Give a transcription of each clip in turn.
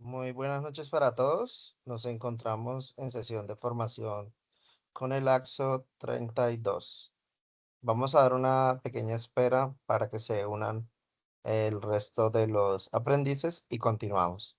Muy buenas noches para todos. Nos encontramos en sesión de formación con el AXO 32. Vamos a dar una pequeña espera para que se unan el resto de los aprendices y continuamos.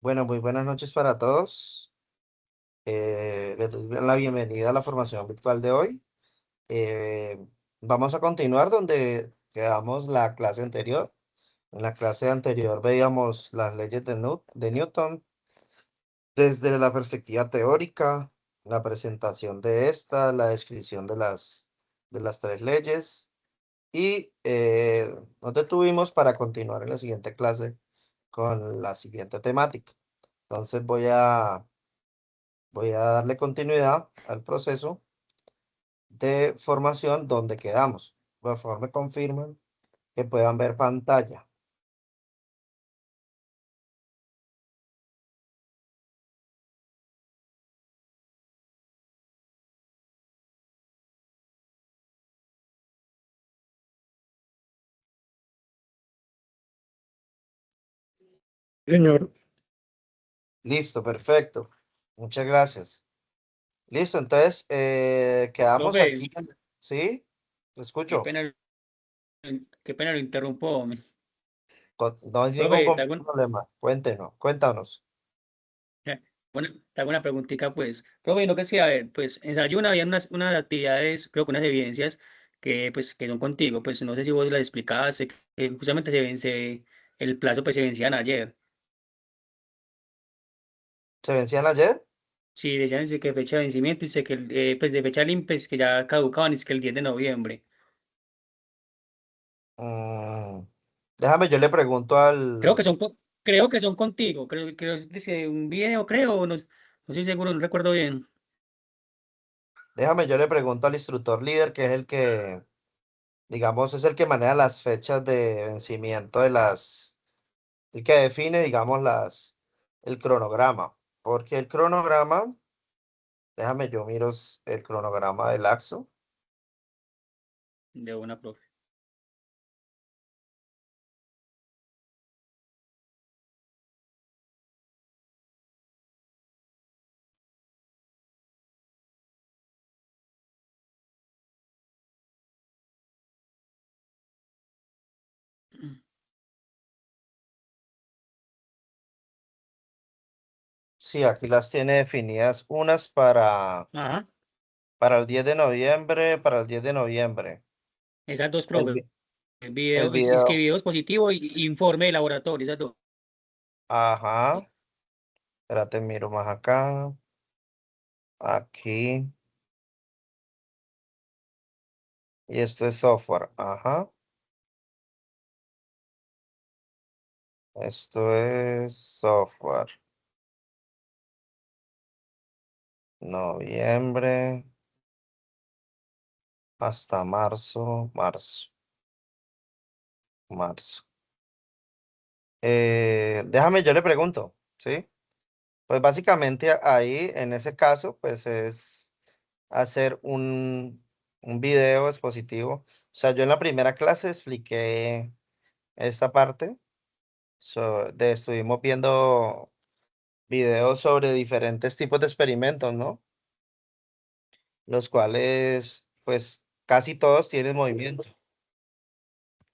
Bueno, muy buenas noches para todos. Les doy la bienvenida a la formación virtual de hoy. Eh, Vamos a continuar donde quedamos la clase anterior. En la clase anterior veíamos las leyes de Newton desde la perspectiva teórica, la presentación de esta, la descripción de las tres leyes y nos detuvimos para continuar en la siguiente clase con la siguiente temática. Entonces voy a darle continuidad al proceso de formación donde quedamos. Por favor, me confirman que puedan ver pantalla. Señor, Listo, perfecto. Muchas gracias. Listo, entonces quedamos profe, aquí. ¿Sí? Te qué escucho. pena, qué pena lo interrumpo, hombre. No hay ningún Profe, problema. Cuéntanos. bueno, te hago una preguntita, pues. Profe, no que sí, a ver, pues en Sayuna había unas actividades, creo que unas evidencias que, pues, que son contigo, pues no sé si vos las explicaste, que justamente el plazo pues se vencían ayer. ¿Se vencían ayer? Sí, decían sí, que fecha de vencimiento, y sé que pues de fecha límite, que ya caducaban, es que el 10 de noviembre. Mm, déjame, yo le pregunto Creo al, que son, creo que son contigo, creo que es un video, creo, no, no estoy seguro, no recuerdo bien. déjame, yo le pregunto al instructor líder, que es el que, digamos, es el que maneja las fechas de vencimiento el que define, digamos, el cronograma. Porque el cronograma, déjame, yo miro el cronograma del AXO. De una, profe. Sí, aquí las tiene definidas unas Ajá, para el 10 de noviembre, para el 10 de noviembre. esas dos, El, profe. vi- el Video, es que video, video es positivo y informe de laboratorio, esas dos. ajá, espérate, miro más acá, aquí, y esto es software, ajá, esto es software, noviembre hasta marzo. Déjame, yo le pregunto, ¿sí? Pues básicamente ahí, en ese caso, pues es hacer un video expositivo. O sea, yo en la primera clase expliqué esta parte, estuvimos viendo videos sobre diferentes tipos de experimentos, ¿no? Los cuales, pues, casi todos tienen movimiento.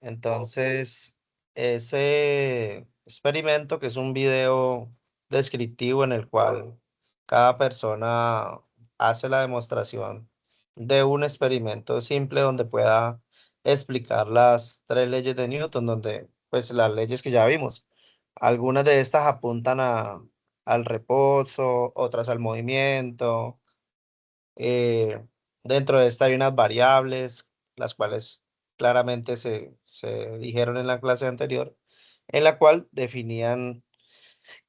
Entonces, ese experimento, que es un video descriptivo en el cual cada persona hace la demostración de un experimento simple donde pueda explicar las tres leyes de Newton, donde, pues, las leyes que ya vimos. Algunas de estas apuntan al reposo, otras al movimiento. eh, Dentro de esta hay unas variables, las cuales claramente se dijeron en la clase anterior, en la cual definían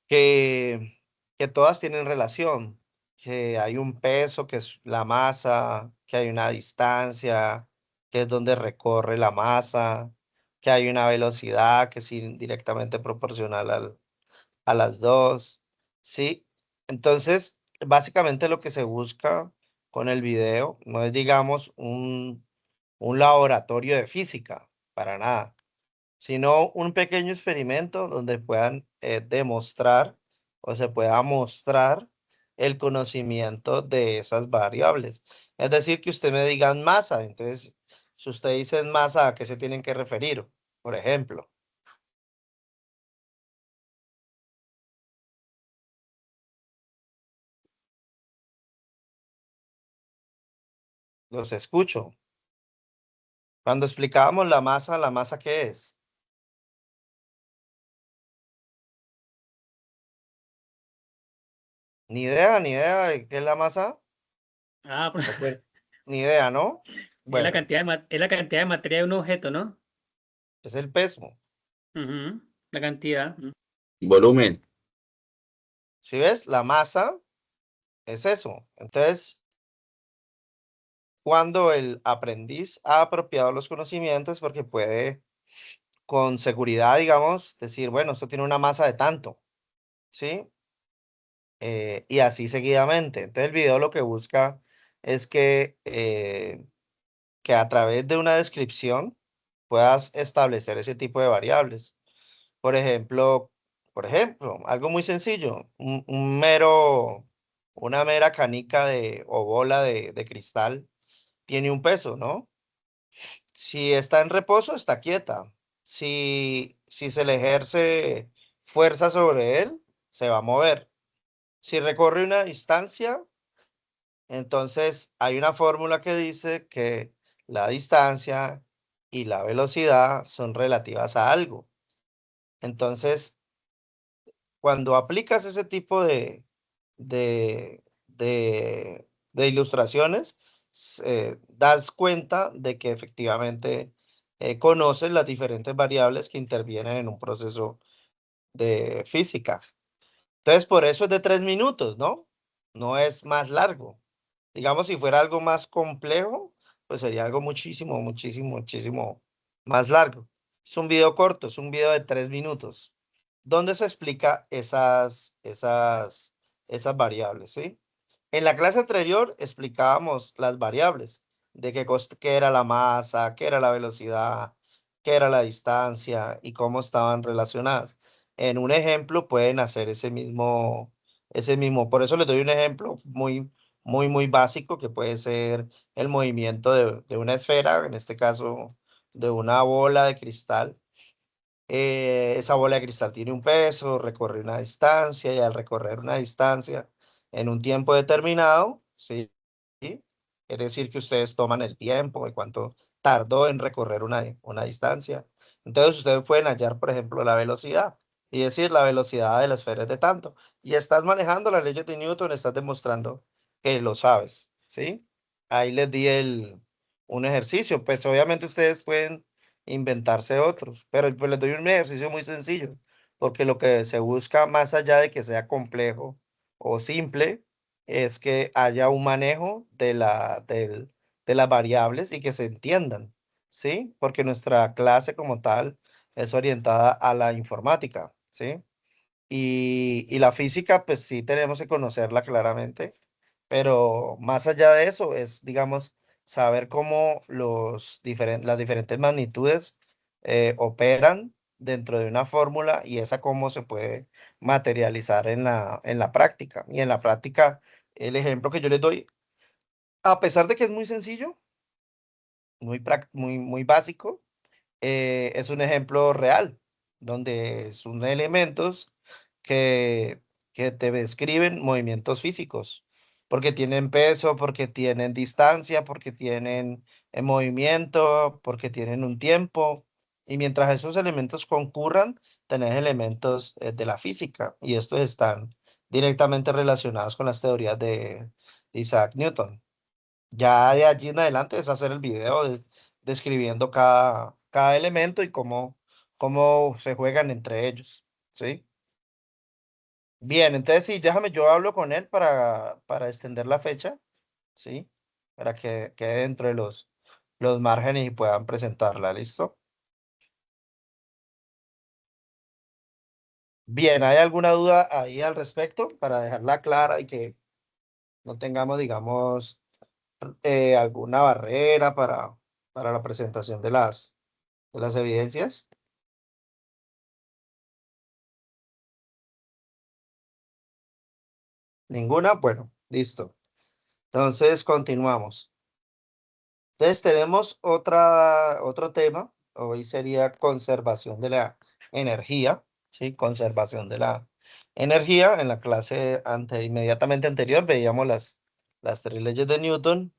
que, que todas tienen relación, que hay un peso, que es la masa, que hay una distancia, que es donde recorre la masa, que hay una velocidad que es directamente proporcional a las dos, ¿sí? Entonces, básicamente lo que se busca con el video no es, digamos, un laboratorio de física, para nada, sino un pequeño experimento donde puedan demostrar o se pueda mostrar el conocimiento de esas variables. Es decir, que usted me diga masa, entonces, si usted dice masa, ¿a qué se tienen que referir? Por ejemplo. Los escucho. Cuando explicábamos ¿la masa qué es? Ni idea de qué es la masa. Ah, ¿O qué? Ni idea, ¿no? es la Bueno, cantidad es la cantidad de materia de un objeto, ¿no? es el peso. Ujú, la cantidad. Volumen. Si ves, la masa es eso. Entonces, cuando el aprendiz ha apropiado los conocimientos, porque puede con seguridad, digamos, decir, bueno, esto tiene una masa de tanto, ¿sí? Y así seguidamente. Entonces, el video lo que busca es que a través de una descripción puedas establecer ese tipo de variables. Por ejemplo, algo muy sencillo, una mera canica o bola de cristal tiene un peso, ¿no? Si está en reposo, está quieta. Si se le ejerce fuerza sobre él, se va a mover. Si recorre una distancia, entonces hay una fórmula que dice que la distancia y la velocidad son relativas a algo. Entonces, cuando aplicas ese tipo de, de ilustraciones, das cuenta de que efectivamente conoces las diferentes variables que intervienen en un proceso de física. Entonces, por eso es de 3 minutos, ¿no? No es más largo. Digamos, si fuera algo más complejo, pues sería algo muchísimo, muchísimo, muchísimo más largo. Es un video corto, es un video de 3 minutos, donde se explica esas variables, ¿sí? En la clase anterior explicábamos las variables, de qué era la masa, qué era la velocidad, qué era la distancia y cómo estaban relacionadas. En un ejemplo pueden hacer ese mismo, por eso les doy un ejemplo muy, muy, muy básico que puede ser el movimiento de una esfera, en este caso de una bola de cristal. Esa bola de cristal tiene un peso, recorre una distancia y al recorrer una distancia en un tiempo determinado, ¿sí? Es decir, que ustedes toman el tiempo de cuánto tardó en recorrer una distancia. Entonces ustedes pueden hallar, por ejemplo, la velocidad y decir la velocidad de la esfera es de tanto. Y estás manejando las leyes de Newton, estás demostrando que lo sabes, ¿sí? Ahí les di un ejercicio. Pues obviamente ustedes pueden inventarse otros, pero pues les doy un ejercicio muy sencillo, porque lo que se busca más allá de que sea complejo o simple, es que haya un manejo de las variables y que se entiendan, ¿sí? Porque nuestra clase como tal es orientada a la informática, ¿sí? Y la física, pues sí tenemos que conocerla claramente, pero más allá de eso es, digamos, saber cómo las diferentes magnitudes operan dentro de una fórmula y esa cómo se puede materializar en la práctica. Y en la práctica, el ejemplo que yo les doy, a pesar de que es muy sencillo, muy, muy básico, es un ejemplo real, donde son elementos que, que te describen movimientos físicos, porque tienen peso, porque tienen distancia, porque tienen movimiento, porque tienen un tiempo, y mientras esos elementos concurran, tenés elementos de la física, y estos están directamente relacionados con las teorías de Isaac Newton. Ya de allí en adelante es hacer el video describiendo cada elemento y cómo se juegan entre ellos, ¿sí? Bien, entonces sí, déjame, yo hablo con él para extender la fecha, ¿sí? Para que quede dentro de los márgenes y puedan presentarla, ¿listo? Bien, ¿hay alguna duda ahí al respecto para dejarla clara y que no tengamos, digamos, alguna barrera para la presentación de las evidencias? ¿Ninguna? Bueno, listo. Entonces, continuamos. Entonces, tenemos otro tema. Hoy sería conservación de la energía, ¿sí? Conservación de la energía. En la clase inmediatamente anterior veíamos las 3 leyes de Newton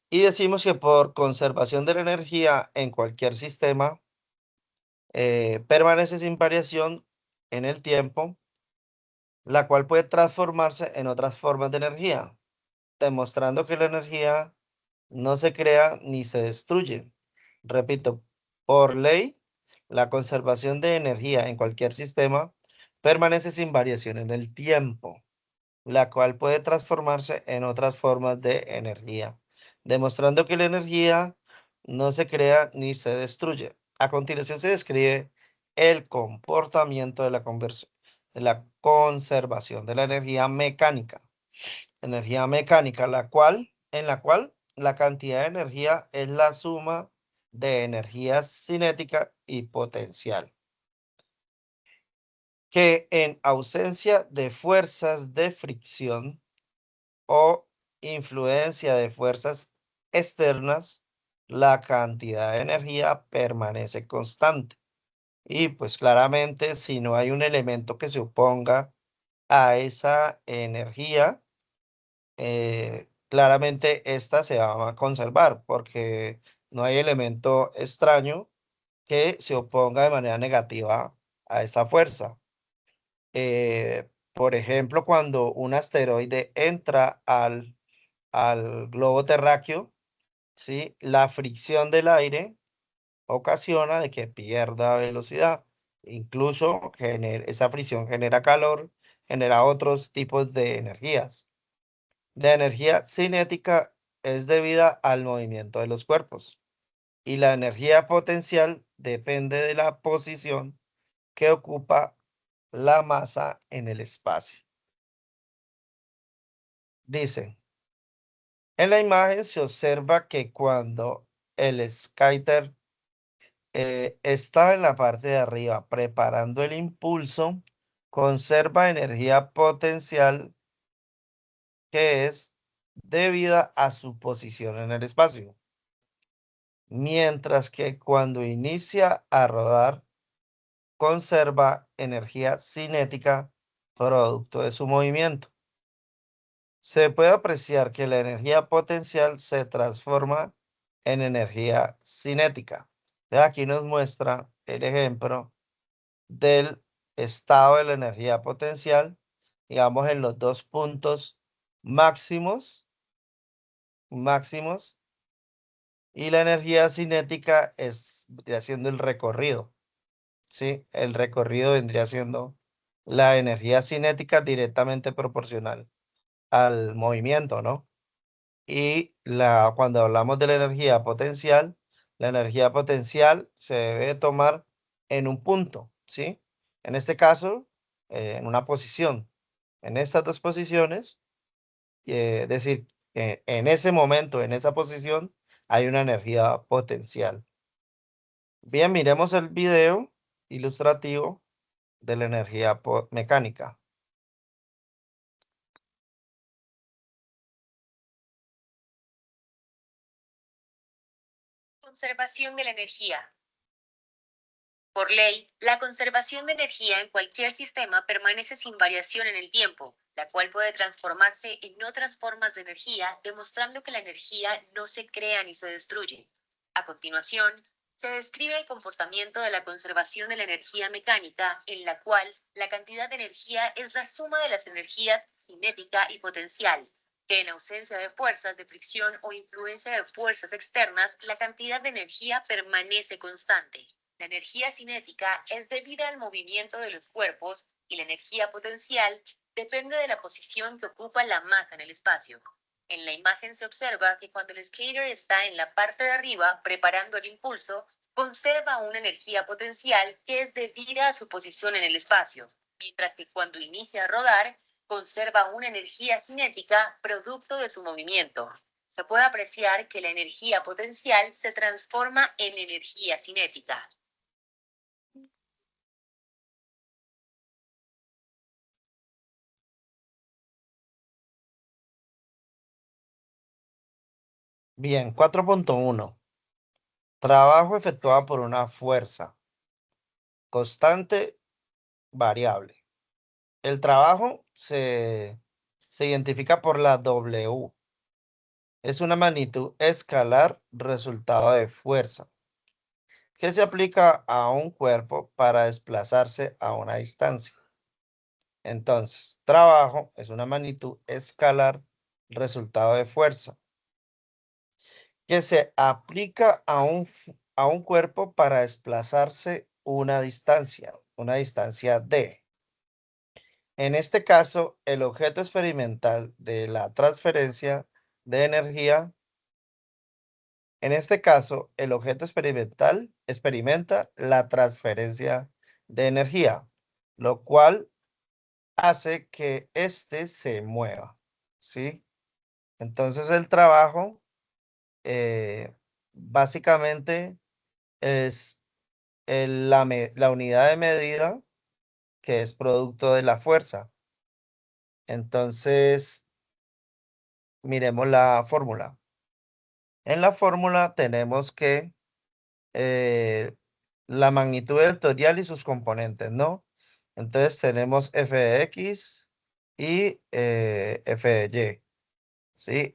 Y decimos que por conservación de la energía en cualquier sistema permanece sin variación en el tiempo, la cual puede transformarse en otras formas de energía, demostrando que la energía no se crea ni se destruye. Repito, por ley, la conservación de energía en cualquier sistema permanece sin variación en el tiempo, la cual puede transformarse en otras formas de energía, demostrando que la energía no se crea ni se destruye. A continuación se describe el comportamiento de la conservación de la energía mecánica, en la cual la cantidad de energía es la suma de energía cinética y potencial, que en ausencia de fuerzas de fricción o influencia de fuerzas externas, la cantidad de energía permanece constante. Y pues claramente, si no hay un elemento que se oponga a esa energía, claramente esta se va a conservar porque no hay elemento extraño que se oponga de manera negativa a esa fuerza. Por ejemplo, cuando un asteroide entra al globo terráqueo, ¿sí? La fricción del aire ocasiona de que pierda velocidad. Incluso esa fricción genera calor, genera otros tipos de energías. La energía cinética es debida al movimiento de los cuerpos y la energía potencial depende de la posición que ocupa la masa en el espacio. Dice, en la imagen se observa que cuando el skater está en la parte de arriba preparando el impulso, conserva energía potencial que es debida a su posición en el espacio. Mientras que cuando inicia a rodar, conserva energía cinética producto de su movimiento. Se puede apreciar que la energía potencial se transforma en energía cinética. Aquí nos muestra el ejemplo del estado de la energía potencial, digamos en los dos puntos máximos, y la energía cinética vendría siendo el recorrido, ¿sí? El recorrido vendría siendo la energía cinética directamente proporcional al movimiento, ¿no? Y cuando hablamos de la energía potencial se debe tomar en un punto, ¿sí? En este caso, en una posición. En estas dos posiciones, es decir, en ese momento, en esa posición, hay una energía potencial. Bien, miremos el video ilustrativo de la energía mecánica. Conservación de la energía. Por ley, la conservación de energía en cualquier sistema permanece sin variación en el tiempo, la cual puede transformarse en otras formas de energía, demostrando que la energía no se crea ni se destruye. A continuación, se describe el comportamiento de la conservación de la energía mecánica, en la cual la cantidad de energía es la suma de las energías cinética y potencial, que en ausencia de fuerzas de fricción o influencia de fuerzas externas, la cantidad de energía permanece constante. La energía cinética es debida al movimiento de los cuerpos y la energía potencial depende de la posición que ocupa la masa en el espacio. En la imagen se observa que cuando el skater está en la parte de arriba preparando el impulso, conserva una energía potencial que es debida a su posición en el espacio, mientras que cuando inicia a rodar, conserva una energía cinética producto de su movimiento. Se puede apreciar que la energía potencial se transforma en energía cinética. Bien, 4.1. Trabajo efectuado por una fuerza constante variable. El trabajo se identifica por la W. es una magnitud escalar resultado de fuerza que se aplica a un cuerpo para desplazarse a una distancia. Entonces, trabajo es una magnitud escalar resultado de fuerza que se aplica a un cuerpo para desplazarse una distancia D. En este caso, el objeto experimental de la transferencia de energía, en este caso, el objeto experimental experimenta la transferencia de energía, lo cual hace que éste se mueva, ¿sí? Entonces el trabajo básicamente es la unidad de medida que es producto de la fuerza. Entonces, miremos la fórmula. En la fórmula tenemos que la magnitud vectorial y sus componentes, ¿no? Entonces tenemos f de x y f de y, ¿sí?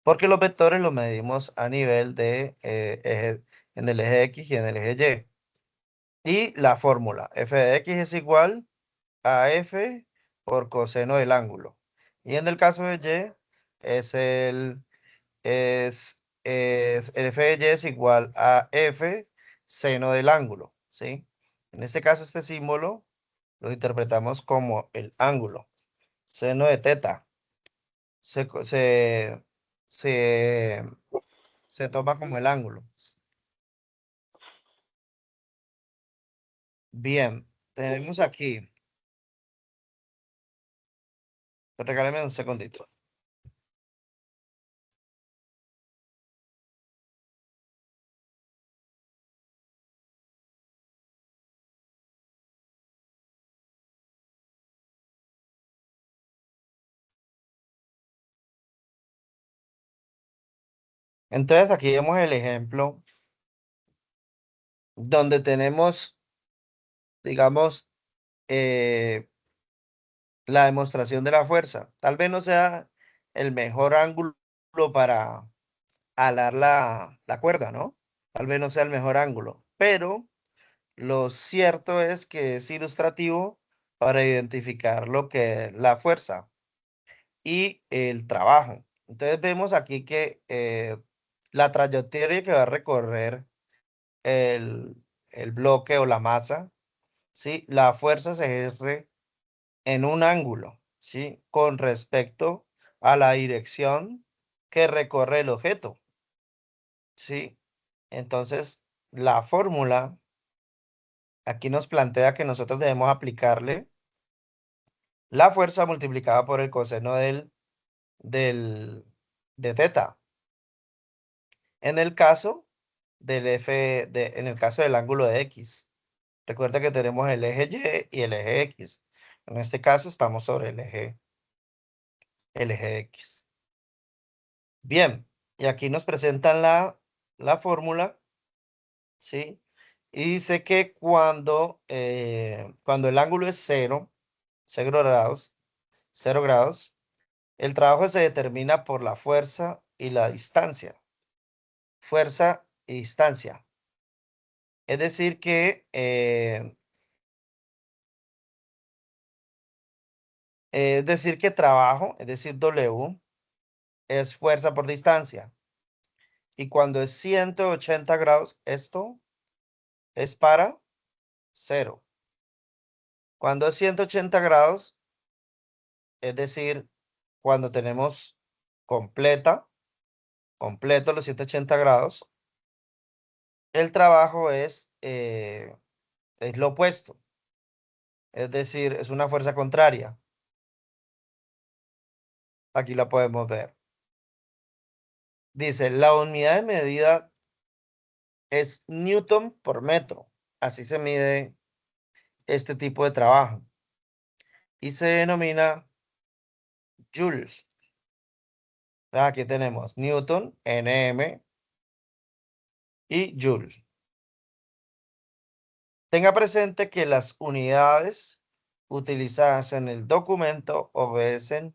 Porque los vectores los medimos a nivel de en el eje x y en el eje y. Y la fórmula, f de x es igual a f por coseno del ángulo. Y en el caso de y, el f de y es igual a f seno del ángulo, ¿sí? En este caso, este símbolo lo interpretamos como el ángulo. Seno de teta se, co- se, se toma como el ángulo. Bien, tenemos aquí. Regálame un segundito. Entonces aquí vemos el ejemplo donde tenemos, digamos, la demostración de la fuerza. Tal vez no sea el mejor ángulo para alar la cuerda, ¿no? Tal vez no sea el mejor ángulo, pero lo cierto es que es ilustrativo para identificar lo que es la fuerza y el trabajo. Entonces vemos aquí que la trayectoria que va a recorrer el, el bloque o la masa, ¿sí? La fuerza se ejerce en un ángulo, ¿sí? Con respecto a la dirección que recorre el objeto, ¿sí? Entonces, la fórmula aquí nos plantea que nosotros debemos aplicarle la fuerza multiplicada por el coseno del, de teta. En el caso en el caso del ángulo de X. Recuerda que tenemos el eje Y y el eje X. En este caso estamos sobre el eje X. Bien, y aquí nos presentan la fórmula, ¿sí? Y dice que cuando el ángulo es 0 grados, el trabajo se determina por la fuerza y la distancia. Fuerza y distancia. Es decir que trabajo, es decir, W, es fuerza por distancia. Y cuando es 180 grados, esto es para 0. Cuando es 180 grados, es decir, cuando tenemos completo los 180 grados, el trabajo es lo opuesto. Es decir, es una fuerza contraria. Aquí la podemos ver. Dice, la unidad de medida es Newton por metro. Así se mide este tipo de trabajo. Y se denomina joules. Aquí tenemos Newton, Nm y joule. Tenga presente que las unidades utilizadas en el documento obedecen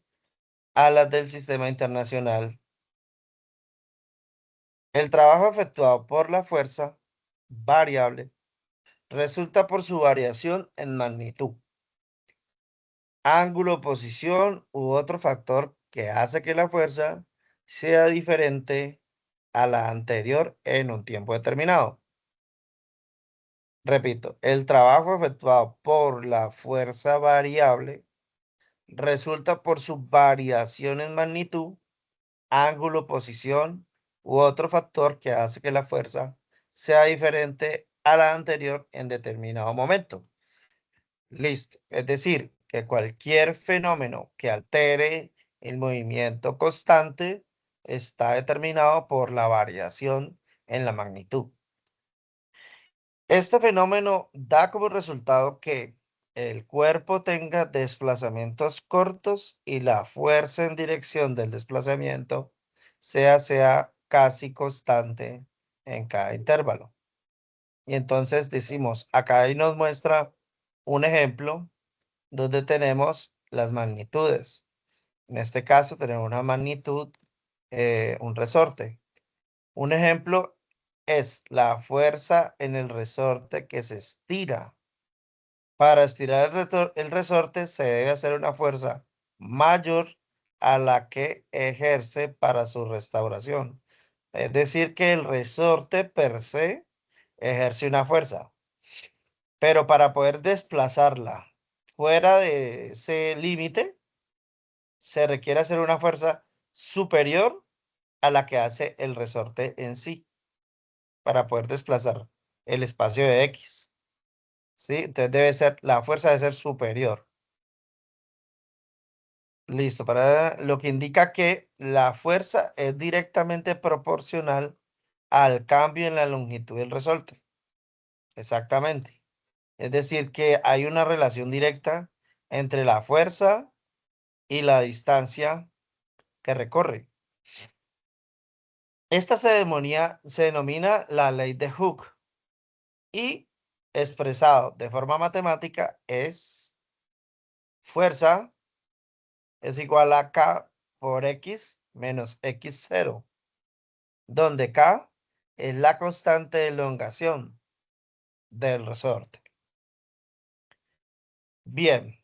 a las del sistema internacional. El trabajo efectuado por la fuerza variable resulta por su variación en magnitud, ángulo, posición u otro factor que hace que la fuerza sea diferente a la anterior en un tiempo determinado. Repito, el trabajo efectuado por la fuerza variable resulta por su variación en magnitud, ángulo, posición u otro factor que hace que la fuerza sea diferente a la anterior en determinado momento. Listo. Es decir, que cualquier fenómeno que altere el movimiento constante está determinado por la variación en la magnitud. Este fenómeno da como resultado que el cuerpo tenga desplazamientos cortos y la fuerza en dirección del desplazamiento sea casi constante en cada intervalo. Y entonces decimos, acá ahí nos muestra un ejemplo donde tenemos las magnitudes. En este caso tenemos una magnitud, un resorte. Un ejemplo es la fuerza en el resorte que se estira. Para estirar el resorte se debe hacer una fuerza mayor a la que ejerce para su restauración. Es decir, que el resorte per se ejerce una fuerza, pero para poder desplazarla fuera de ese límite, se requiere hacer una fuerza superior a la que hace el resorte en sí, para poder desplazar el espacio de X. ¿Sí? Entonces la fuerza debe ser superior. Listo, para lo que indica que la fuerza es directamente proporcional al cambio en la longitud del resorte. Exactamente. Es decir, que hay una relación directa entre la fuerza y la distancia que recorre. Esta se denomina la ley de Hooke y expresado de forma matemática es fuerza es igual a K por X menos X0, donde K es la constante de elongación del resorte. Bien.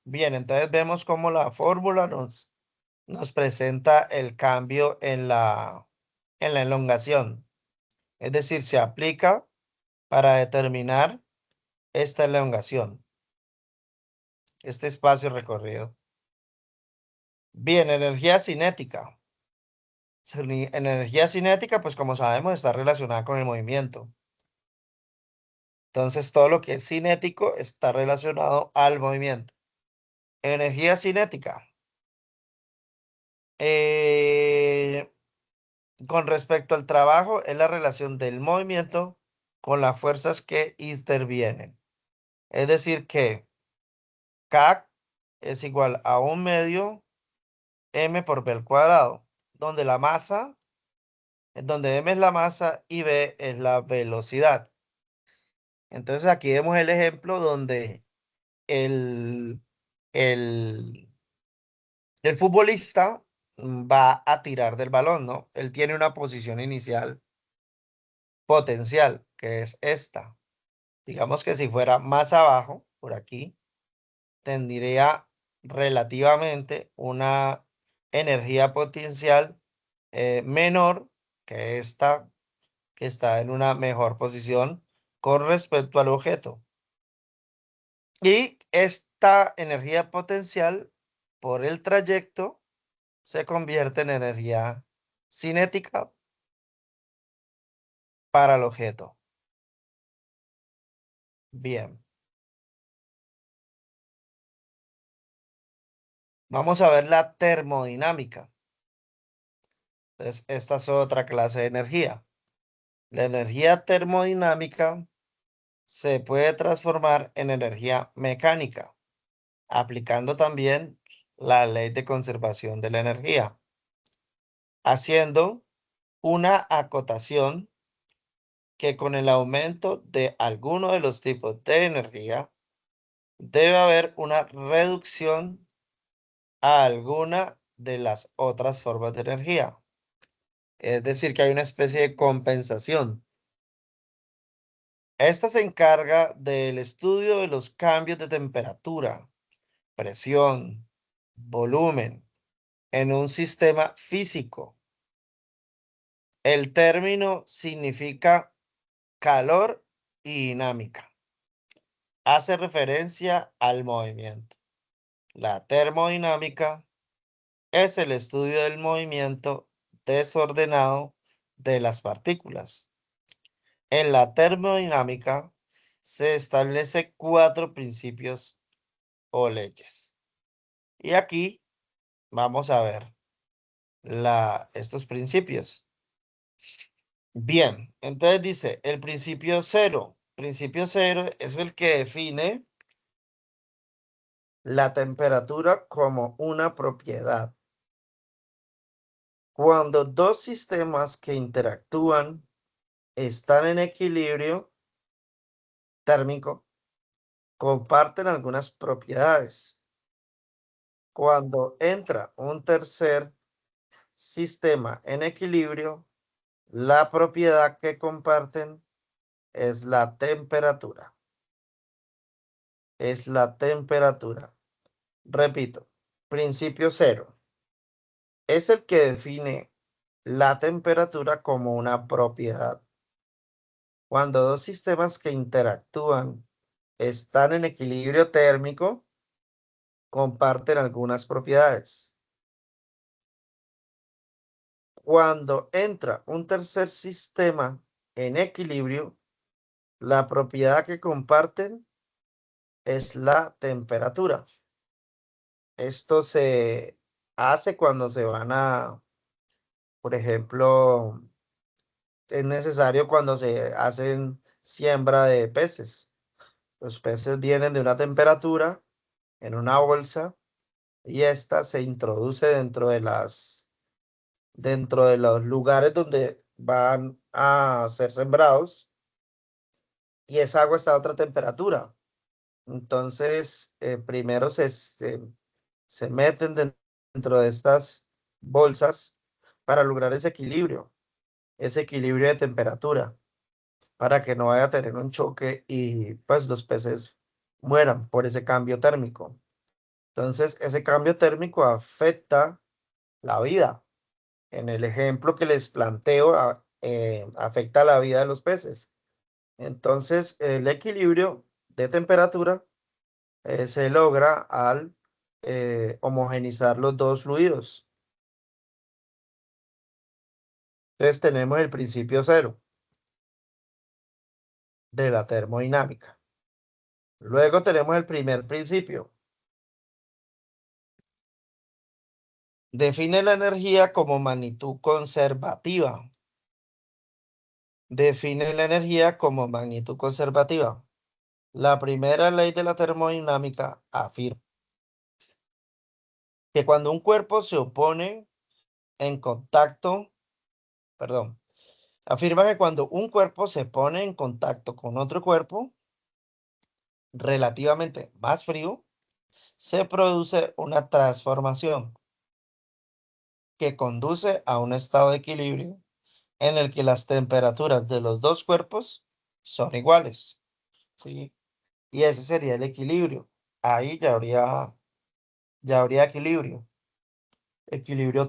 Bien, entonces vemos cómo la fórmula nos presenta el cambio en la elongación. Es decir, se aplica para determinar esta elongación, este espacio recorrido. Bien, energía cinética. Energía cinética, pues como sabemos, está relacionada con el movimiento. Entonces, todo lo que es cinético está relacionado al movimiento. Energía cinética. Con respecto al trabajo, es la relación del movimiento con las fuerzas que intervienen. Es decir, que K es igual a 1 medio M por B al cuadrado, donde la masa, donde M es la masa y B es la velocidad. Entonces aquí vemos el ejemplo donde el, el, el futbolista va a tirar del balón, ¿no? Él tiene una posición inicial potencial, que es esta. Digamos que si fuera más abajo, por aquí, tendría relativamente una energía potencial menor que esta, que está en una mejor posición con respecto al objeto. Y esta energía potencial por el trayecto se convierte en energía cinética para el objeto. Bien. Vamos a ver la termodinámica. Entonces, esta es otra clase de energía. La energía termodinámica se puede transformar en energía mecánica, aplicando también la ley de conservación de la energía, haciendo una acotación que con el aumento de alguno de los tipos de energía debe haber una reducción a alguna de las otras formas de energía. Es decir, que hay una especie de compensación. Esta se encarga del estudio de los cambios de temperatura, presión, volumen en un sistema físico. El término significa calor y dinámica. Hace referencia al movimiento. La termodinámica es el estudio del movimiento desordenado de las partículas. En la termodinámica se establecen 4 principios o leyes. Y aquí vamos a ver estos principios. Bien, entonces dice el principio cero. Principio cero es el que define la temperatura como una propiedad. Cuando dos sistemas que interactúan están en equilibrio térmico, comparten algunas propiedades. Cuando entra un tercer sistema en equilibrio, la propiedad que comparten es la temperatura. Es la temperatura. Repito, principio cero. Es el que define la temperatura como una propiedad. Cuando dos sistemas que interactúan están en equilibrio térmico, comparten algunas propiedades. Cuando entra un tercer sistema en equilibrio, la propiedad que comparten es la temperatura. Esto se hace cuando se van a, por ejemplo, es necesario cuando se hacen siembra de peces. Los peces vienen de una temperatura en una bolsa y esta se introduce dentro de los lugares donde van a ser sembrados y esa agua está a otra temperatura. Entonces, primero se meten dentro de estas bolsas para lograr ese equilibrio de temperatura, para que no vaya a tener un choque y pues los peces mueran por ese cambio térmico. Entonces, ese cambio térmico afecta la vida. En el ejemplo que les planteo, afecta la vida de los peces. Entonces, el equilibrio de temperatura se logra al homogenizar los dos fluidos. Entonces, tenemos el principio cero de la termodinámica. Luego tenemos el primer principio. Define la energía como magnitud conservativa. Define la energía como magnitud conservativa. La primera ley de la termodinámica afirma que cuando un cuerpo se opone en contacto, perdón, afirma que cuando un cuerpo se pone en contacto con otro cuerpo relativamente más frío, se produce una transformación que conduce a un estado de equilibrio en el que las temperaturas de los dos cuerpos son iguales, ¿sí? Y ese sería el equilibrio. Ahí ya habría equilibrio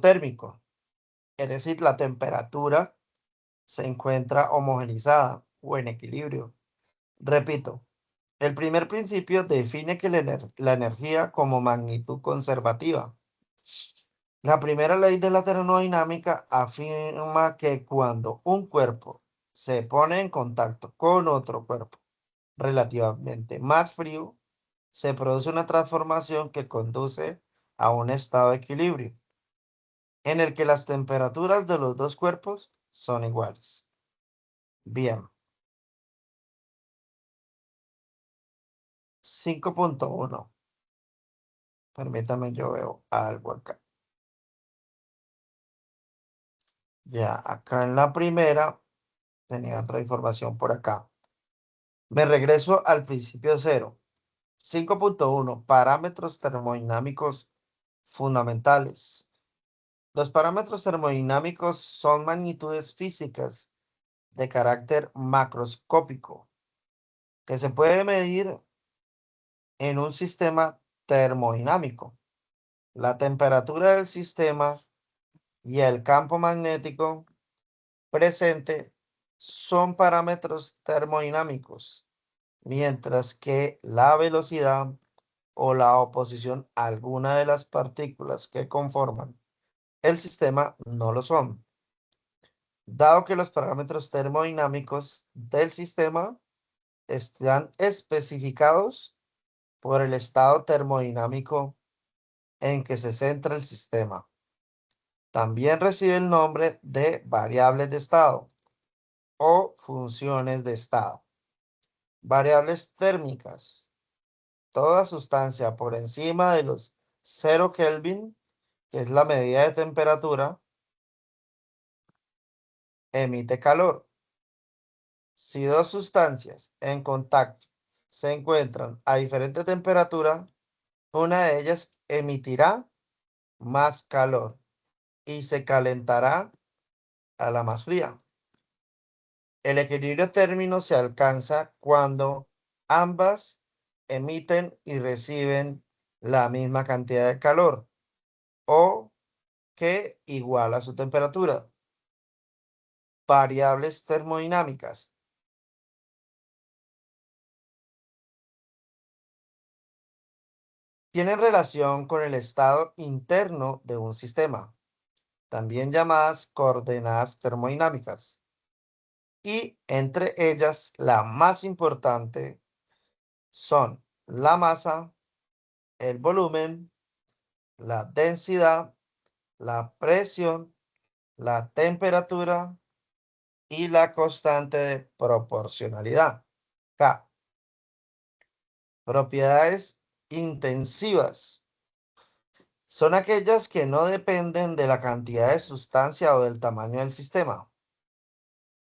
térmico. Es decir, la temperatura se encuentra homogenizada o en equilibrio. Repito, el primer principio define que la energía como magnitud conservativa. La primera ley de la termodinámica afirma que cuando un cuerpo se pone en contacto con otro cuerpo relativamente más frío, se produce una transformación que conduce a un estado de equilibrio, en el que las temperaturas de los dos cuerpos son iguales. Bien. 5.1. Permítame, yo veo algo acá. Ya, acá en la primera tenía otra información por acá. Me regreso al principio cero. 5.1. Parámetros termodinámicos fundamentales. Los parámetros termodinámicos son magnitudes físicas de carácter macroscópico que se puede medir en un sistema termodinámico. La temperatura del sistema y el campo magnético presente son parámetros termodinámicos, mientras que la velocidad o la oposición a alguna de las partículas que conforman el sistema no lo son. Dado que los parámetros termodinámicos del sistema están especificados por el estado termodinámico en que se centra el sistema. También recibe el nombre de variables de estado o funciones de estado. Variables térmicas. Toda sustancia por encima de los 0 Kelvin, que es la medida de temperatura, emite calor. Si dos sustancias en contacto se encuentran a diferente temperatura, una de ellas emitirá más calor y se calentará a la más fría. El equilibrio térmico se alcanza cuando ambas emiten y reciben la misma cantidad de calor o que iguala su temperatura. Variables termodinámicas. Tienen relación con el estado interno de un sistema, también llamadas coordenadas termodinámicas. Y entre ellas, la más importante son la masa, el volumen, la densidad, la presión, la temperatura y la constante de proporcionalidad. K. Propiedades intensivas. Son aquellas que no dependen de la cantidad de sustancia o del tamaño del sistema,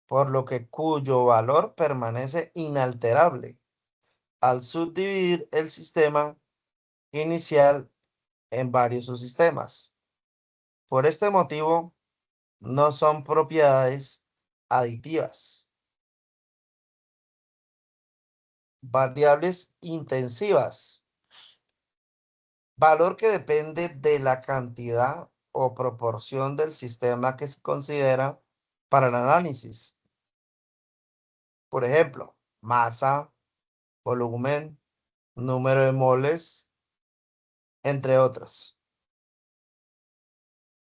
por lo que cuyo valor permanece inalterable al subdividir el sistema inicial en varios subsistemas. Por este motivo, no son propiedades aditivas. Variables intensivas. Valor que depende de la cantidad o proporción del sistema que se considera para el análisis. Por ejemplo, masa, volumen, número de moles, entre otros.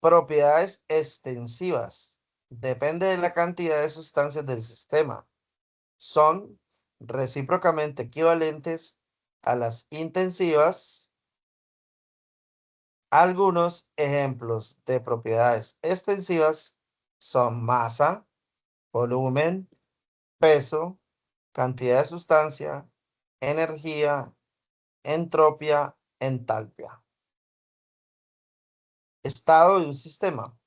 Propiedades extensivas. Depende de la cantidad de sustancias del sistema. Son recíprocamente equivalentes a las intensivas. Algunos ejemplos de propiedades extensivas son masa, volumen, peso, cantidad de sustancia, energía, entropía, entalpia. Estado de un sistema.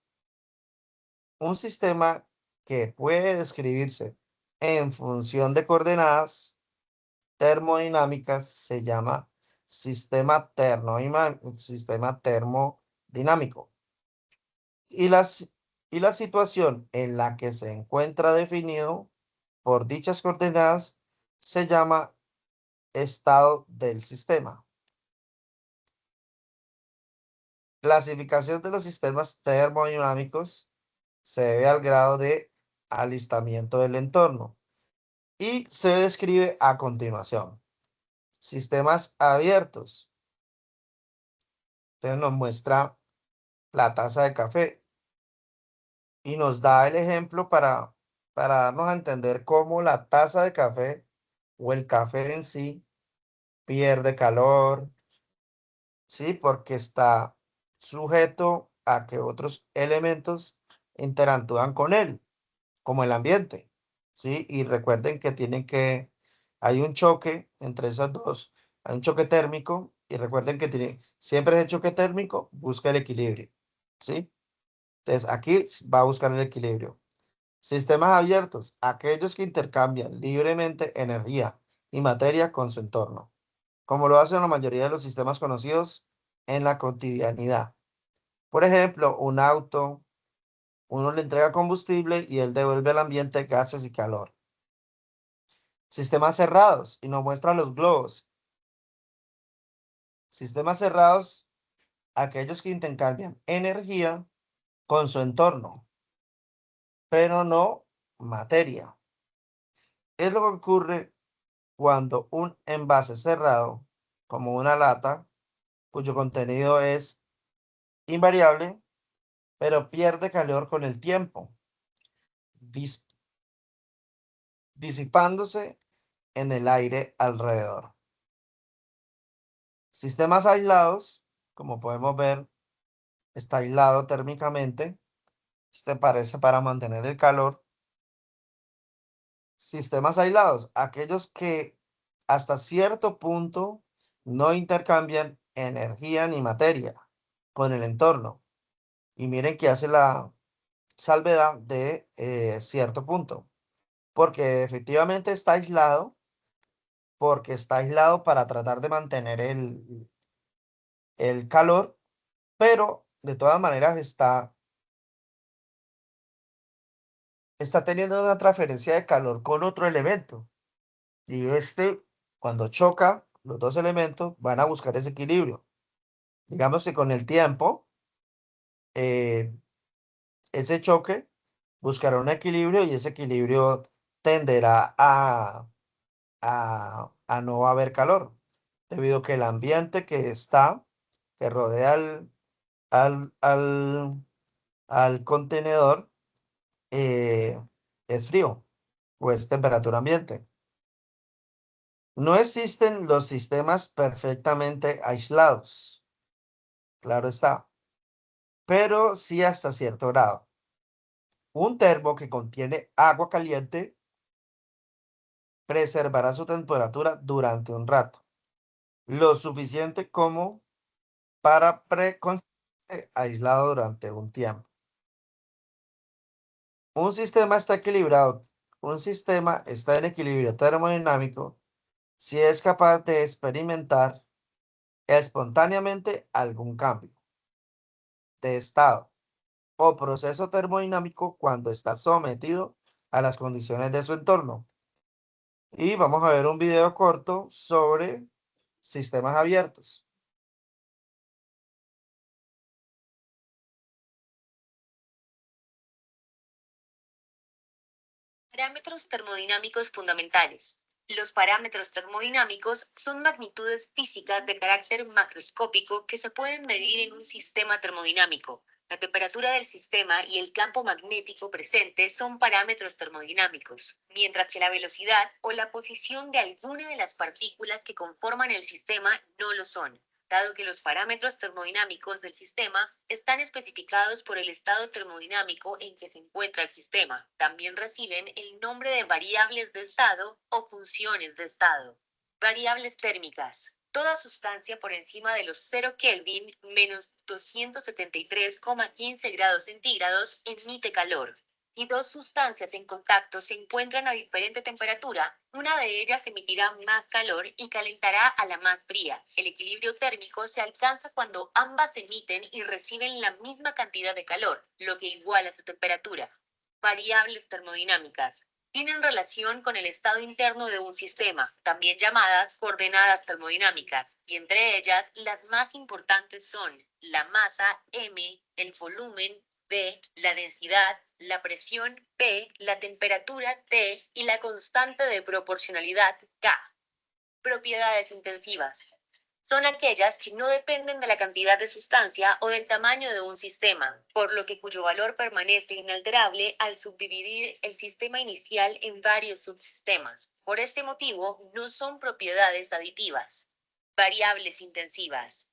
Un sistema que puede describirse en función de coordenadas termodinámicas se llama sistema termodinámico. Y la situación en la que se encuentra definido por dichas coordenadas se llama estado del sistema. Clasificación de los sistemas termodinámicos se debe al grado de alistamiento del entorno y se describe a continuación. Sistemas abiertos. Entonces nos muestra la taza de café y nos da el ejemplo para darnos a entender cómo la taza de café o el café en sí pierde calor, ¿sí? Porque está sujeto a que otros elementos interactúan con él, como el ambiente, ¿sí? Y recuerden que hay un choque entre esas dos, hay un choque térmico, y recuerden que siempre ese choque térmico busca el equilibrio, ¿sí? Entonces aquí va a buscar el equilibrio. Sistemas abiertos, aquellos que intercambian libremente energía y materia con su entorno. como lo hacen la mayoría de los sistemas conocidos en la cotidianidad. Por ejemplo, un auto, uno le entrega combustible y él devuelve al ambiente gases y calor. Sistemas cerrados, y nos muestra los globos. Sistemas cerrados, aquellos que intercambian energía con su entorno, pero no materia. Es lo que ocurre cuando un envase cerrado, como una lata, cuyo contenido es invariable, pero pierde calor con el tiempo, disipándose en el aire alrededor. Sistemas aislados, como podemos ver, está aislado térmicamente. Este parece para mantener el calor. Sistemas aislados, aquellos que hasta cierto punto no intercambian energía ni materia con el entorno. Y miren que hace la salvedad de cierto punto, porque efectivamente está aislado, para tratar de mantener el calor, pero de todas maneras está teniendo una transferencia de calor con otro elemento. Y cuando choca, los dos elementos van a buscar ese equilibrio. Digamos que con el tiempo, eh, ese choque buscará un equilibrio y ese equilibrio tenderá a no haber calor, debido a que el ambiente que rodea al, al, al contenedor, es frío o es temperatura ambiente. No existen los sistemas perfectamente aislados, claro está, pero sí hasta cierto grado. Un termo que contiene agua caliente preservará su temperatura durante un rato, lo suficiente como para conservarse aislado durante un tiempo. Un sistema está equilibrado, un sistema está en equilibrio termodinámico si es capaz de experimentar espontáneamente algún cambio de estado o proceso termodinámico cuando está sometido a las condiciones de su entorno. Y vamos a ver un video corto sobre sistemas abiertos. Parámetros termodinámicos fundamentales. Los parámetros termodinámicos son magnitudes físicas de carácter macroscópico que se pueden medir en un sistema termodinámico. La temperatura del sistema y el campo magnético presente son parámetros termodinámicos, mientras que la velocidad o la posición de alguna de las partículas que conforman el sistema no lo son, dado que los parámetros termodinámicos del sistema están especificados por el estado termodinámico en que se encuentra el sistema. También reciben el nombre de variables de estado o funciones de estado. Variables térmicas. Toda sustancia por encima de los 0 Kelvin menos 273,15 grados centígrados emite calor. Y dos sustancias en contacto se encuentran a diferente temperatura, una de ellas emitirá más calor y calentará a la más fría. El equilibrio térmico se alcanza cuando ambas emiten y reciben la misma cantidad de calor, lo que iguala su temperatura. Variables termodinámicas. Tienen relación con el estado interno de un sistema, también llamadas coordenadas termodinámicas, y entre ellas las más importantes son la masa m, el volumen v, la densidad, la presión P, la temperatura T y la constante de proporcionalidad K. Propiedades intensivas. Son aquellas que no dependen de la cantidad de sustancia o del tamaño de un sistema, por lo que cuyo valor permanece inalterable al subdividir el sistema inicial en varios subsistemas. Por este motivo, no son propiedades aditivas. Variables intensivas.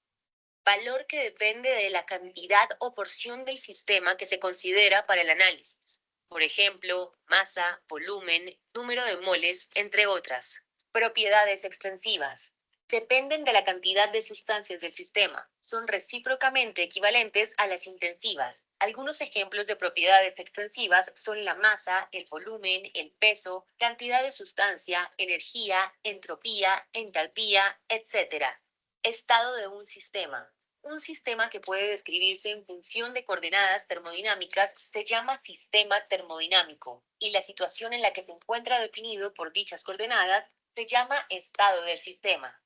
Valor que depende de la cantidad o porción del sistema que se considera para el análisis. Por ejemplo, masa, volumen, número de moles, entre otras. Propiedades extensivas. Dependen de la cantidad de sustancias del sistema. Son recíprocamente equivalentes a las intensivas. Algunos ejemplos de propiedades extensivas son la masa, el volumen, el peso, cantidad de sustancia, energía, entropía, entalpía, etc. Estado de un sistema. Un sistema que puede describirse en función de coordenadas termodinámicas se llama sistema termodinámico, y la situación en la que se encuentra definido por dichas coordenadas se llama estado del sistema.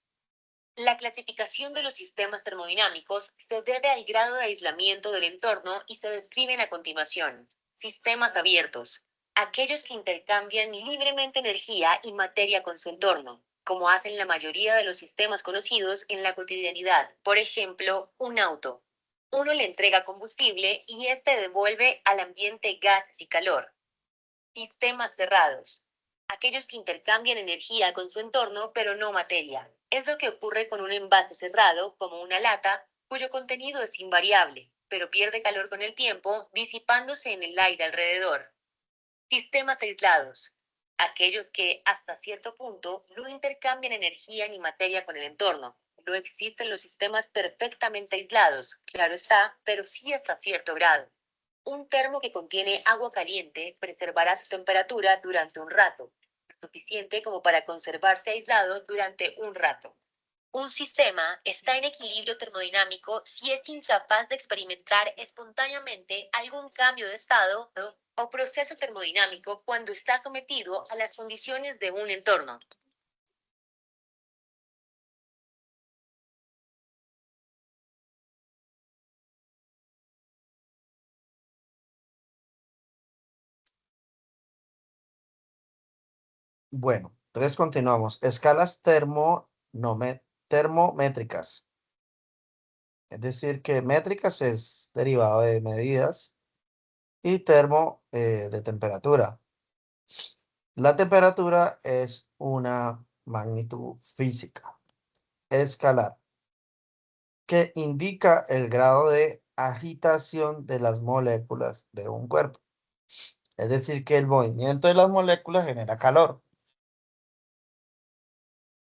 La clasificación de los sistemas termodinámicos se debe al grado de aislamiento del entorno y se describen a continuación. Sistemas abiertos. Aquellos que intercambian libremente energía y materia con su entorno, como hacen la mayoría de los sistemas conocidos en la cotidianidad. Por ejemplo, un auto. Uno le entrega combustible y éste devuelve al ambiente gas y calor. Sistemas cerrados. Aquellos que intercambian energía con su entorno, pero no materia. Es lo que ocurre con un envase cerrado, como una lata, cuyo contenido es invariable, pero pierde calor con el tiempo, disipándose en el aire alrededor. Sistemas aislados. Aquellos que, hasta cierto punto, no intercambian energía ni materia con el entorno. No existen los sistemas perfectamente aislados, claro está, pero sí hasta cierto grado. Un termo que contiene agua caliente preservará su temperatura durante un rato, suficiente como para conservarse aislado durante un rato. Un sistema está en equilibrio termodinámico si es incapaz de experimentar espontáneamente algún cambio de estado o proceso termodinámico cuando está sometido a las condiciones de un entorno. Bueno, entonces continuamos. Escalas termométricas. Es decir, que métricas es derivado de medidas y termo de temperatura. La temperatura es una magnitud física escalar que indica el grado de agitación de las moléculas de un cuerpo. Es decir, que el movimiento de las moléculas genera calor.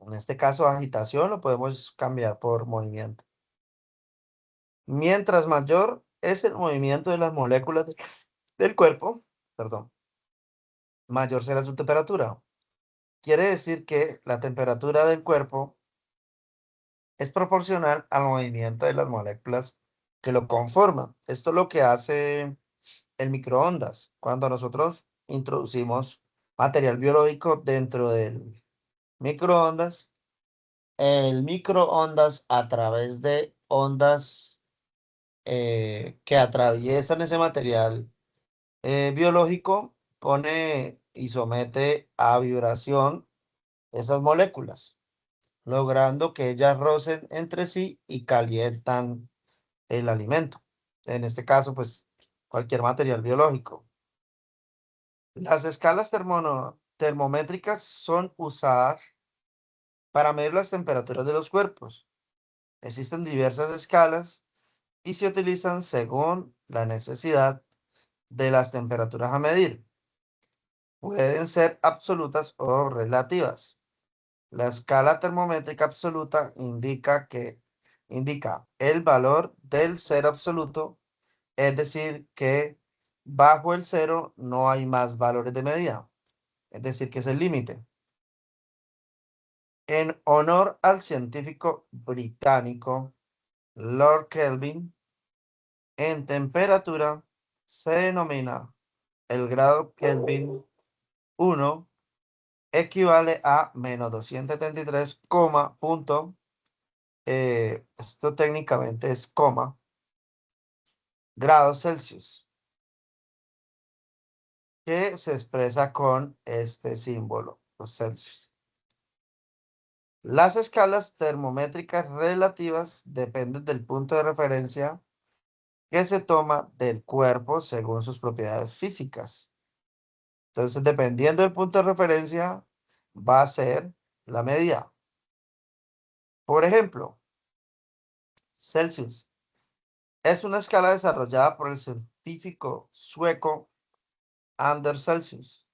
En este caso, agitación lo podemos cambiar por movimiento. Mientras mayor es el movimiento de las moléculas del cuerpo, perdón, mayor será su temperatura. Quiere decir que la temperatura del cuerpo es proporcional al movimiento de las moléculas que lo conforman. Esto es lo que hace el microondas. Cuando nosotros introducimos material biológico dentro del microondas, el microondas a través de ondas que atraviesan ese material biológico pone y somete a vibración esas moléculas, logrando que ellas rocen entre sí y calientan el alimento. En este caso, pues cualquier material biológico. Las escalas termométricas son usadas para medir las temperaturas de los cuerpos. Existen diversas escalas y se utilizan según la necesidad de las temperaturas a medir. Pueden ser absolutas o relativas. La escala termométrica absoluta indica el valor del cero absoluto, es decir, que bajo el cero no hay más valores de medida, es decir, que es el límite. En honor al científico británico Lord Kelvin, en temperatura se denomina el grado Kelvin 1 equivale a menos 273, esto técnicamente es coma, grados Celsius, que se expresa con este símbolo, los Celsius. Las escalas termométricas relativas dependen del punto de referencia que se toma del cuerpo según sus propiedades físicas. Entonces, dependiendo del punto de referencia, va a ser la medida. Por ejemplo, Celsius es una escala desarrollada por el científico sueco Anders Celsius,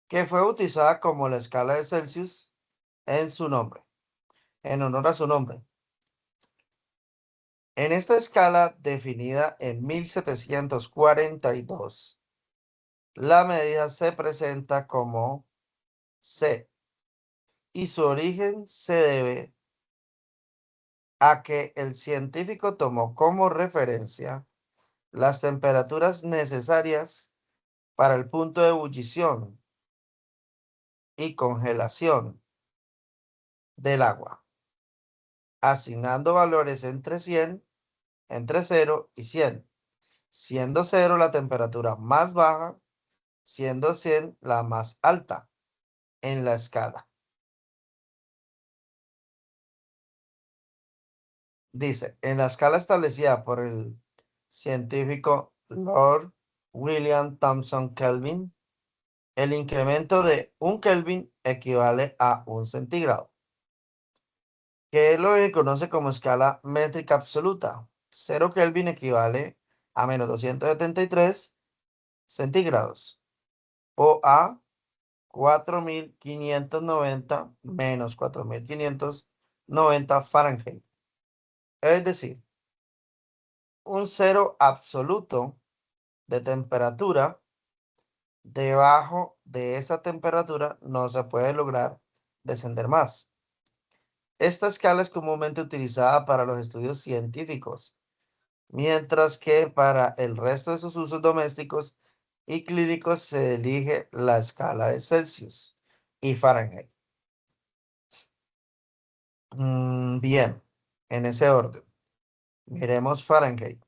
que fue bautizada como la escala de Celsius en su nombre. en honor a su nombre. En esta escala definida en 1742, la medida se presenta como C y su origen se debe a que el científico tomó como referencia las temperaturas necesarias para el punto de ebullición y congelación del agua, asignando valores entre 0 y 100, siendo 0 la temperatura más baja, siendo 100 la más alta en la escala. Dice, en la escala establecida por el científico Lord William Thomson Kelvin, el incremento de 1 Kelvin equivale a 1 centígrado, que es lo que se conoce como escala métrica absoluta. 0 Kelvin equivale a menos 273 centígrados o a 4590 menos 4590 Fahrenheit. Es decir, un cero absoluto de temperatura. Debajo de esa temperatura no se puede lograr descender más. Esta escala es comúnmente utilizada para los estudios científicos, mientras que para el resto de sus usos domésticos y clínicos se elige la escala de Celsius y Fahrenheit. Bien, en ese orden. Miremos Fahrenheit.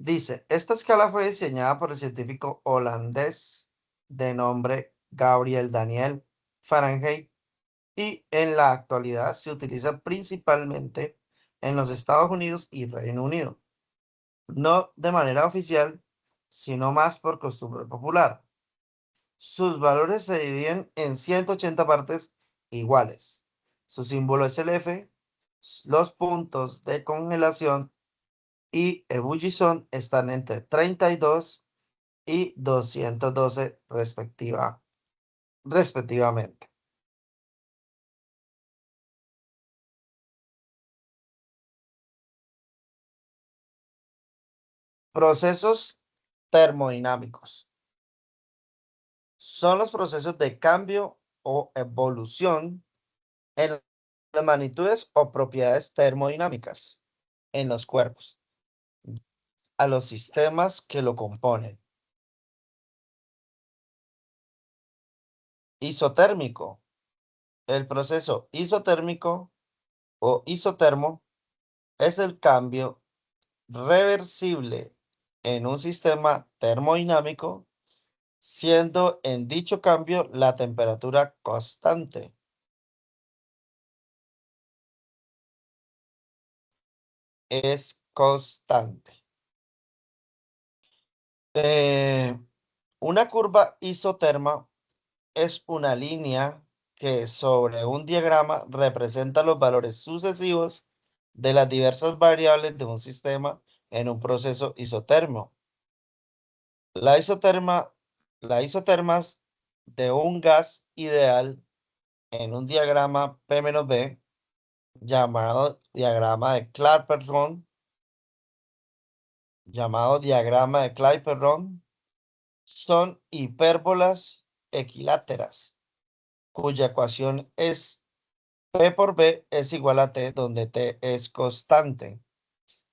Dice, esta escala fue diseñada por el científico holandés de nombre Gabriel Daniel Fahrenheit y en la actualidad se utiliza principalmente en los Estados Unidos y Reino Unido. No de manera oficial, sino más por costumbre popular. Sus valores se dividen en 180 partes iguales. Su símbolo es el F. Los puntos de congelación y ebullición están entre 32 y 212 respectivamente. Procesos termodinámicos. Son los procesos de cambio o evolución en las magnitudes o propiedades termodinámicas en los cuerpos, a los sistemas que lo componen. Isotérmico. El proceso isotérmico o isotermo es el cambio reversible en un sistema termodinámico, siendo en dicho cambio la temperatura constante. Es constante. Una curva isoterma es una línea que sobre un diagrama representa los valores sucesivos de las diversas variables de un sistema en un proceso isotermo. La isotermas de un gas ideal en un diagrama P-B, llamado diagrama de Clapeyron, son hipérbolas equiláteras, cuya ecuación es P por B es igual a T, donde T es constante.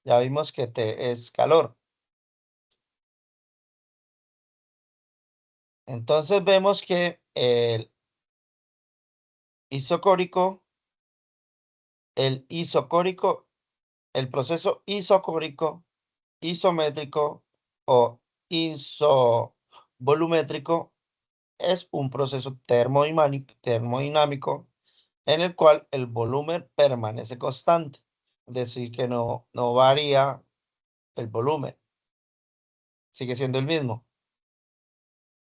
Ya vimos que T es calor. Entonces vemos que el isocórico, el proceso isocórico, isométrico o isovolumétrico es un proceso termodinámico en el cual el volumen permanece constante, es decir, que no varía el volumen, sigue siendo el mismo,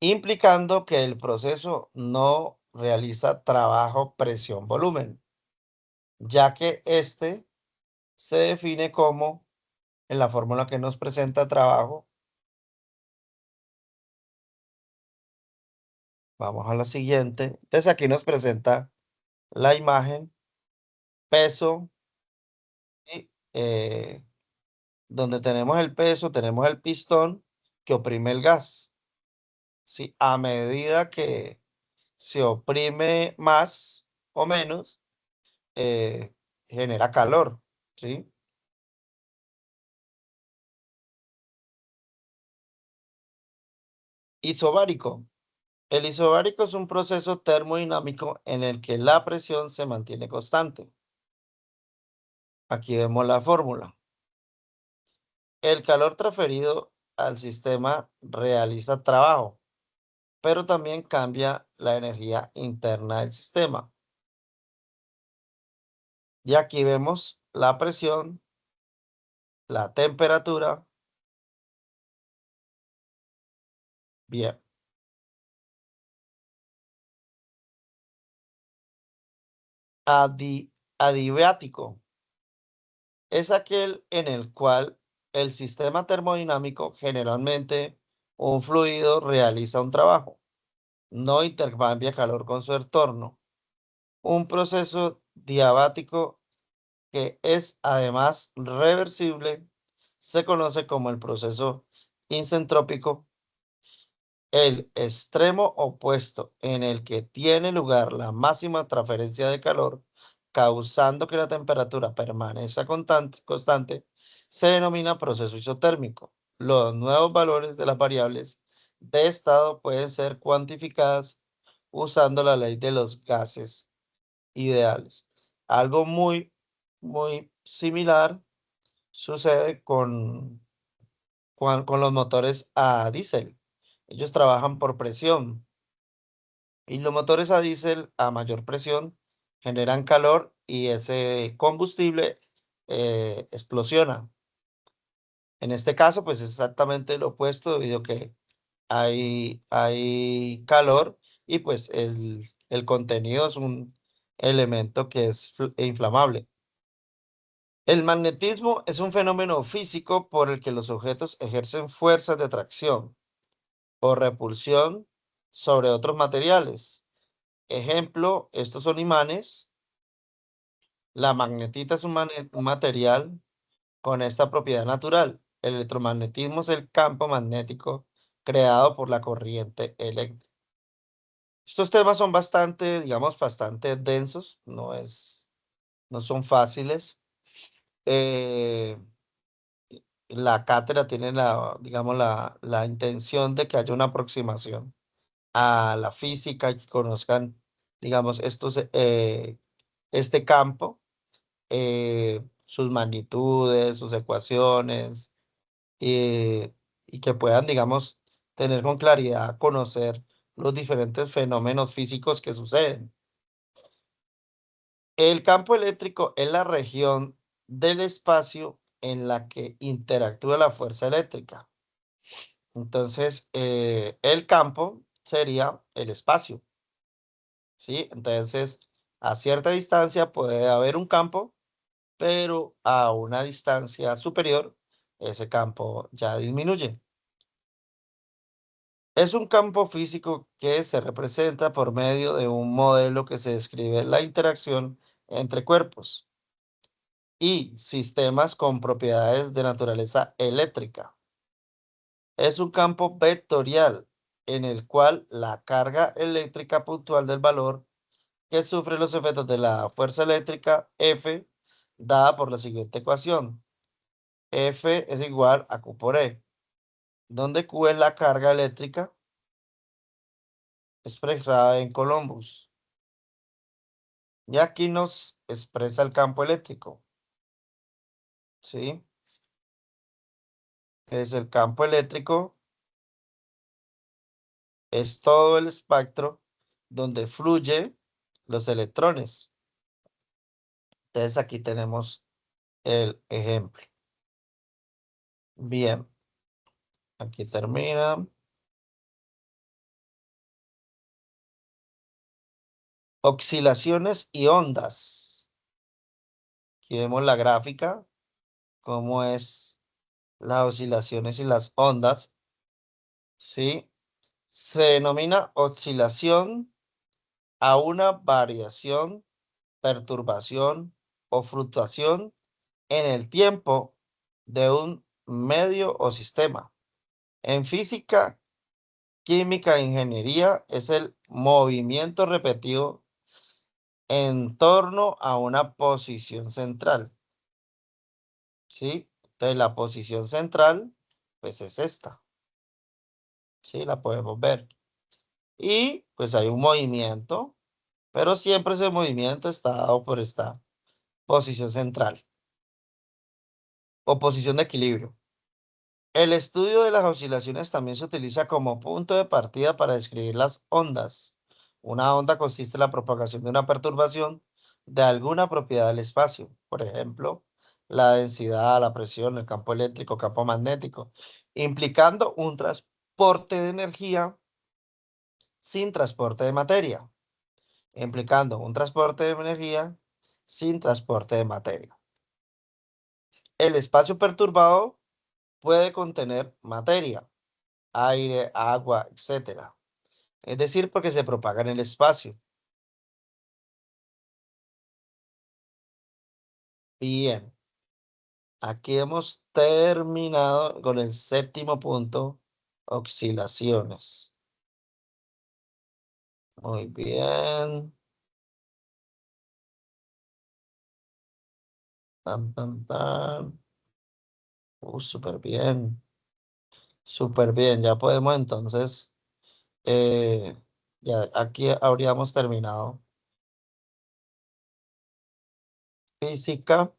implicando que el proceso no realiza trabajo presión-volumen, ya que este se define como, en la fórmula que nos presenta trabajo, Vamos a la siguiente. Entonces aquí nos presenta la imagen, peso, y donde tenemos el peso, tenemos el pistón que oprime el gas. ¿Sí? A medida que se oprime más o menos, genera calor. ¿Sí? Isobárico. El isobárico es un proceso termodinámico en el que la presión se mantiene constante. Aquí vemos la fórmula. El calor transferido al sistema realiza trabajo, pero también cambia la energía interna del sistema. Y aquí vemos la presión, la temperatura. Bien. Adiabático es aquel en el cual el sistema termodinámico, generalmente un fluido, realiza un trabajo, no intercambia calor con su entorno. Un proceso diabático que es además reversible se conoce como el proceso isentrópico. El extremo opuesto en el que tiene lugar la máxima transferencia de calor, causando que la temperatura permanezca constante, se denomina proceso isotérmico. Los nuevos valores de las variables de estado pueden ser cuantificadas usando la ley de los gases ideales. Algo muy similar sucede con los motores a diésel. Ellos trabajan por presión y los motores a diésel a mayor presión generan calor y ese combustible explosiona. En este caso, pues es exactamente lo opuesto debido a que hay calor y pues el contenido es un elemento que es inflamable. El magnetismo es un fenómeno físico por el que los objetos ejercen fuerzas de atracción o repulsión sobre otros materiales. Ejemplo, estos son imanes. La magnetita es un material con esta propiedad natural. El electromagnetismo es el campo magnético creado por la corriente eléctrica. Estos temas son bastante, digamos, bastante densos, no son fáciles. Eh, la cátedra tiene digamos, la intención de que haya una aproximación a la física y que conozcan, digamos, este campo, sus magnitudes, sus ecuaciones, y que puedan, digamos, tener con claridad, conocer los diferentes fenómenos físicos que suceden. El campo eléctrico es la región del espacio en la que interactúa la fuerza eléctrica. Entonces, el campo sería el espacio, ¿sí? Entonces, a cierta distancia puede haber un campo, pero a una distancia superior, ese campo ya disminuye. Es un campo físico que se representa por medio de un modelo que se describe la interacción entre cuerpos y sistemas con propiedades de naturaleza eléctrica. Es un campo vectorial en el cual la carga eléctrica puntual del valor que sufre los efectos de la fuerza eléctrica F, dada por la siguiente ecuación. F es igual a Q por E, donde Q es la carga eléctrica expresada en Columbus. Y aquí nos expresa el campo eléctrico. ¿Sí? Es el campo eléctrico, es todo el espectro donde fluye los electrones. Entonces aquí tenemos el ejemplo. Bien, aquí termina. Oscilaciones y ondas. Aquí vemos la gráfica, cómo es las oscilaciones y las ondas. ¿Sí? Se denomina oscilación a una variación, perturbación o fluctuación en el tiempo de un medio o sistema. En física, química e ingeniería es el movimiento repetido en torno a una posición central. ¿Sí? Entonces la posición central, pues es esta. ¿Sí? La podemos ver. Y pues hay un movimiento, pero siempre ese movimiento está dado por esta posición central o posición de equilibrio. El estudio de las oscilaciones también se utiliza como punto de partida para describir las ondas. Una onda consiste en la propagación de una perturbación de alguna propiedad del espacio, por ejemplo, la densidad, la presión, el campo eléctrico, campo magnético, implicando un transporte de energía sin transporte de materia, implicando un transporte de energía sin transporte de materia. El espacio perturbado puede contener materia, aire, agua, etcétera. Es decir, porque se propaga en el espacio. Bien, aquí hemos terminado con el séptimo punto, oscilaciones. Muy bien. Tan, tan, tan. Súper bien. Súper bien. Ya podemos entonces, ya aquí habríamos terminado física.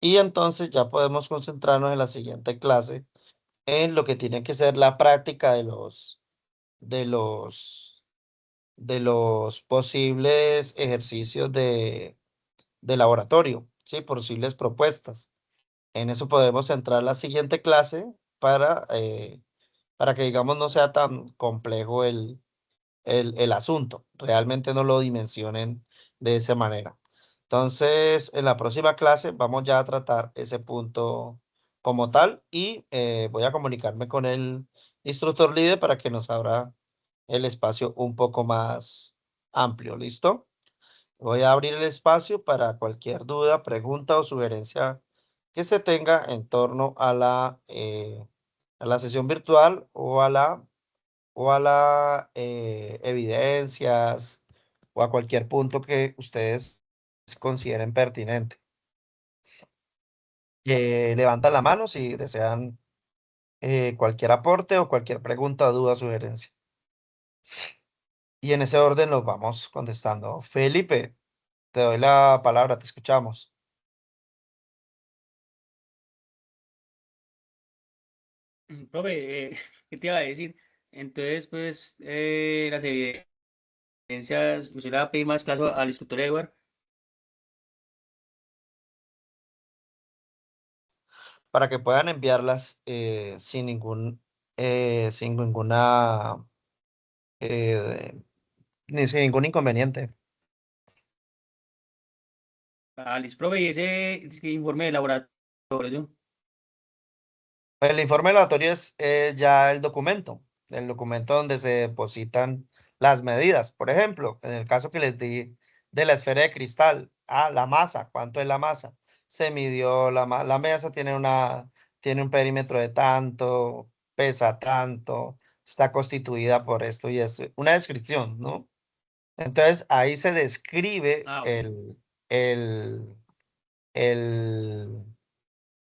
Y entonces ya podemos concentrarnos en la siguiente clase en lo que tiene que ser la práctica de los, de los posibles ejercicios de laboratorio, ¿sí? Posibles propuestas. En eso podemos entrar la siguiente clase para que, digamos, no sea tan complejo el asunto. Realmente no lo dimensionen de esa manera. Entonces, en la próxima clase vamos ya a tratar ese punto como tal y voy a comunicarme con el instructor líder para que nos abra el espacio un poco más amplio. ¿Listo? Voy a abrir el espacio para cualquier duda, pregunta o sugerencia que se tenga en torno a la sesión virtual o a la evidencias o a cualquier punto que ustedes consideren pertinente. Levantan la mano si desean cualquier aporte o cualquier pregunta, duda, sugerencia. Y en ese orden los vamos contestando. Felipe, te doy la palabra, te escuchamos. Profe, ¿qué te iba a decir? Entonces, pues, las evidencias, usted le va a pedir más plazo al instructor Edward. Para que puedan enviarlas sin ninguna, ni sin ningún inconveniente. Listo, profe, y ese informe de laboratorio. El informe aleatorio es ya el documento donde se depositan las medidas. Por ejemplo, en el caso que les di de la esfera de cristal, la masa, ¿cuánto es la masa? Se midió la masa, tiene un perímetro de tanto, pesa tanto, está constituida por esto y esto. Una descripción, ¿no? Entonces ahí se describe Ok. el, el,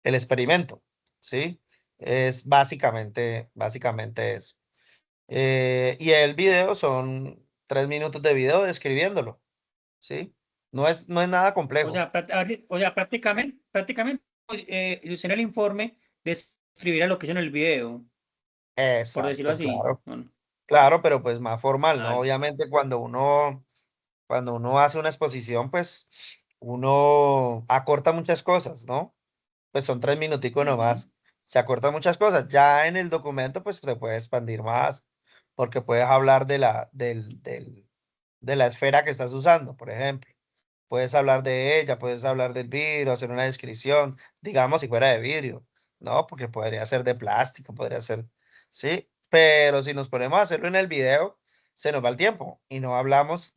el experimento, ¿sí? Es básicamente eso. Y el video son 3 minutos de video describiéndolo, ¿sí? No es nada O complejo. sea, prácticamente, pues, usted en el informe describirá lo que hizo en el video, por decirlo Exacto, así. claro. Bueno, Claro, pero pues más formal, ¿no? listo. Obviamente cuando uno hace una exposición, pues uno acorta muchas cosas, ¿no? Pues son 3 minuticos Ujú. nomás. Se acortan muchas cosas. Ya en el documento, pues se puede expandir más, porque puedes hablar de la esfera que estás usando, por ejemplo. Puedes hablar de ella, puedes hablar del vidrio, hacer una descripción, digamos si fuera de vidrio, ¿no? Porque podría ser de plástico, podría ser, ¿sí? pero si nos ponemos a hacerlo en el video, se nos va el tiempo y no hablamos de